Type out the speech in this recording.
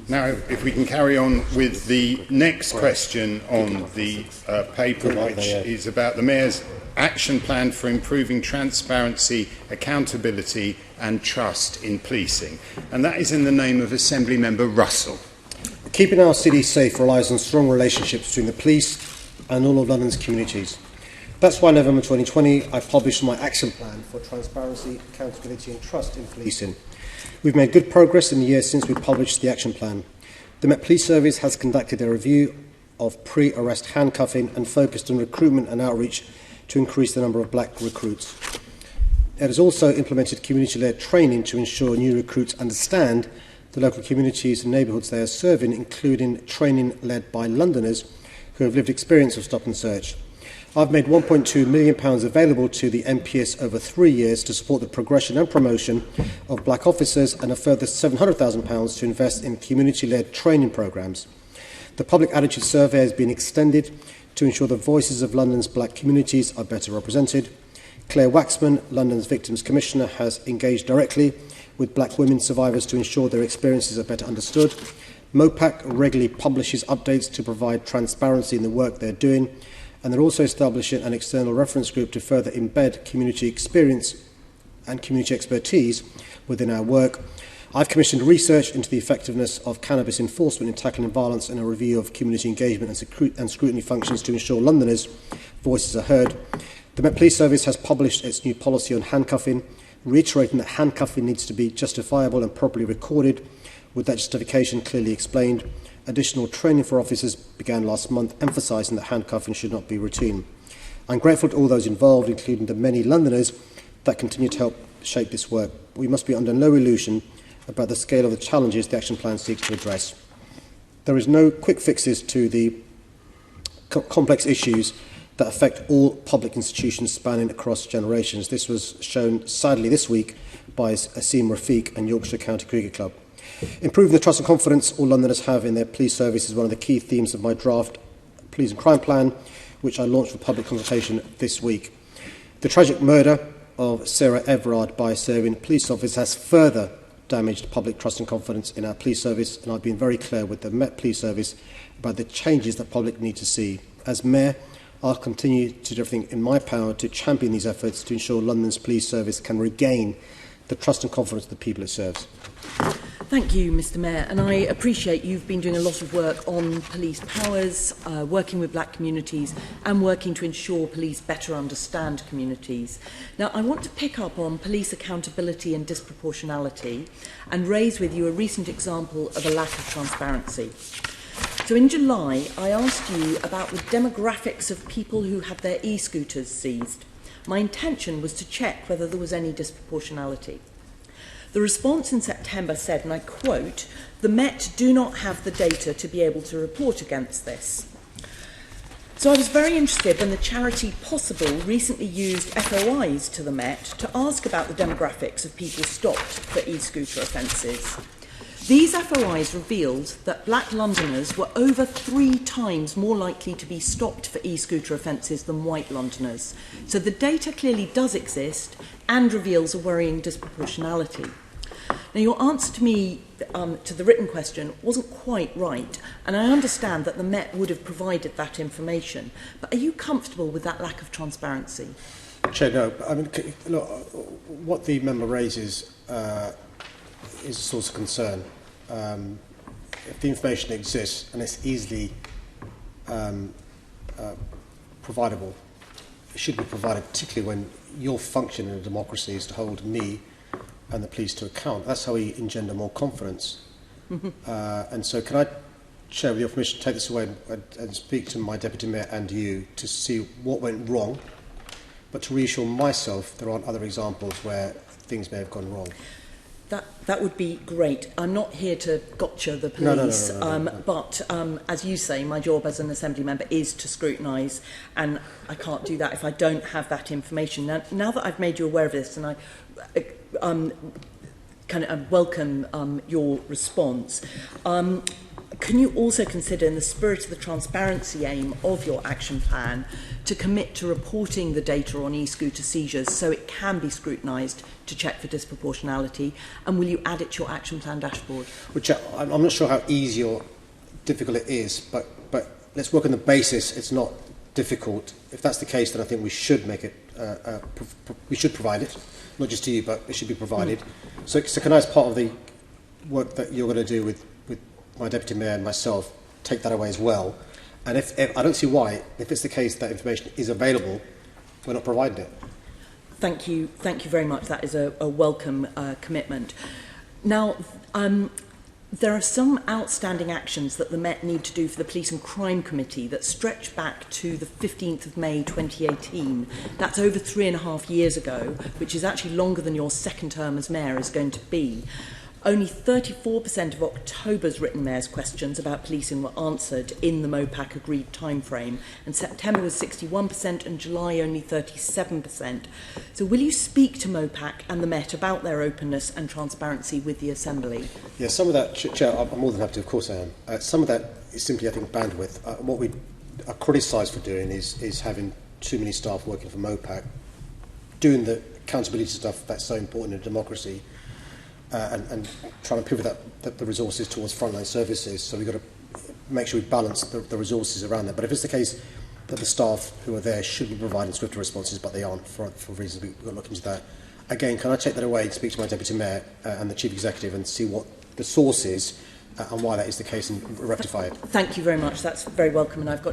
Now, if we can carry on with the next question on the paper, which is about the Mayor's action plan for improving transparency, accountability and trust in policing. And that is in the name of Assembly Member Russell. Keeping our city safe relies on strong relationships between the police and all of London's communities. That's why in November 2020 I published my action plan for transparency, accountability and trust in policing. We've made good progress in the years since we published the action plan. The Met Police Service has conducted a review of pre-arrest handcuffing and focused on recruitment and outreach to increase the number of black recruits. It has also implemented community-led training to ensure new recruits understand the local communities and neighbourhoods they are serving, including training led by Londoners who have lived experience of stop and search. I've made £1.2 million available to the MPS over 3 years to support the progression and promotion of black officers and a further £700,000 to invest in community-led training programmes. The public attitude survey has been extended to ensure the voices of London's black communities are better represented. Claire Waxman, London's Victims Commissioner, has engaged directly with black women survivors to ensure their experiences are better understood. MOPAC regularly publishes updates to provide transparency in the work they're doing, and they're also establishing an external reference group to further embed community experience and community expertise within our work. I've commissioned research into the effectiveness of cannabis enforcement in tackling violence and a review of community engagement and scrutiny functions to ensure Londoners' voices are heard. The Met Police Service has published its new policy on handcuffing, reiterating that handcuffing needs to be justifiable and properly recorded, with that justification clearly explained. Additional training for officers began last month, emphasising that handcuffing should not be routine. I'm grateful to all those involved, including the many Londoners that continue to help shape this work. We must be under no illusion about the scale of the challenges the action plan seeks to address. There is no quick fixes to the complex issues that affect all public institutions spanning across generations. This was shown sadly this week by Asim Rafiq and Yorkshire County Cricket Club. Improving the trust and confidence all Londoners have in their police service is one of the key themes of my draft police and crime plan, which I launched for public consultation this week. The tragic murder of Sarah Everard by a Serbian police officer has further damaged public trust and confidence in our police service, and I've been very clear with the Met Police Service about the changes that public need to see. As Mayor, I'll continue to do everything in my power to champion these efforts to ensure London's police service can regain the trust and confidence of the people it serves. Thank you, Mr Mayor, and I appreciate you've been doing a lot of work on police powers, working with black communities and working to ensure police better understand communities. Now, I want to pick up on police accountability and disproportionality and raise with you a recent example of a lack of transparency. So in July, I asked you about the demographics of people who had their e-scooters seized. My intention was to check whether there was any disproportionality. The response in September said, and I quote, "The Met do not have the data to be able to report against this." So I was very interested when the charity Possible recently used FOIs to the Met to ask about the demographics of people stopped for e-scooter offences. These FOIs revealed that black Londoners were over 3 times more likely to be stopped for e-scooter offences than white Londoners. So the data clearly does exist and reveals a worrying disproportionality. Now, your answer to me, to the written question, wasn't quite right, and I understand that the Met would have provided that information, but are you comfortable with that lack of transparency? Chair, no. I mean, look, what the member raises is a source of concern. If the information exists and it's easily providable, it should be provided, particularly when your function in a democracy is to hold me and the police to account. That's how we engender more confidence. And so can I, Chair, with your permission, take this away and speak to my Deputy Mayor and you to see what went wrong, but to reassure myself there aren't other examples where things may have gone wrong. That would be great. I'm not here to gotcha the police, but as you say, my job as an Assembly member is to scrutinise, and I can't do that if I don't have that information. Now that I've made you aware of this, and I welcome your response, can you also consider, in the spirit of the transparency aim of your action plan, to commit to reporting the data on e-scooter seizures so it can be scrutinised to check for disproportionality? And will you add it to your action plan dashboard? Which I'm not sure how easy or difficult it is, but let's work on the basis it's not difficult. If that's the case, then I think we should make it. We should provide it, not just to you, but it should be provided. So can I, as part of the work that you're going to do with my deputy mayor and myself, take that away as well? And if I don't see why, if it's the case that information is available, we're not providing it. Thank you very much. That is a welcome commitment. Now, there are some outstanding actions that the Met need to do for the Police and Crime Committee that stretch back to the 15th of May 2018. That's over 3.5 years ago, which is actually longer than your second term as mayor is going to be. Only 34% of October's written mayor's questions about policing were answered in the MOPAC agreed timeframe, and September was 61% and July only 37%. So will you speak to MOPAC and the Met about their openness and transparency with the Assembly? Yeah, some of that, Chair, I'm more than happy to, of course I am. Some of that is simply, I think, bandwidth. What we are criticised for doing is having too many staff working for MOPAC, doing the accountability stuff that's so important in a democracy, and trying to pivot the resources towards frontline services. So we've got to make sure we balance the resources around that. But if it's the case that the staff who are there should be providing swifter responses, but they aren't for reasons we've got to look into that. Again, can I take that away and speak to my Deputy Mayor and the Chief Executive and see what the source is and why that is the case and rectify it? Thank you very much. That's very welcome, and I've got no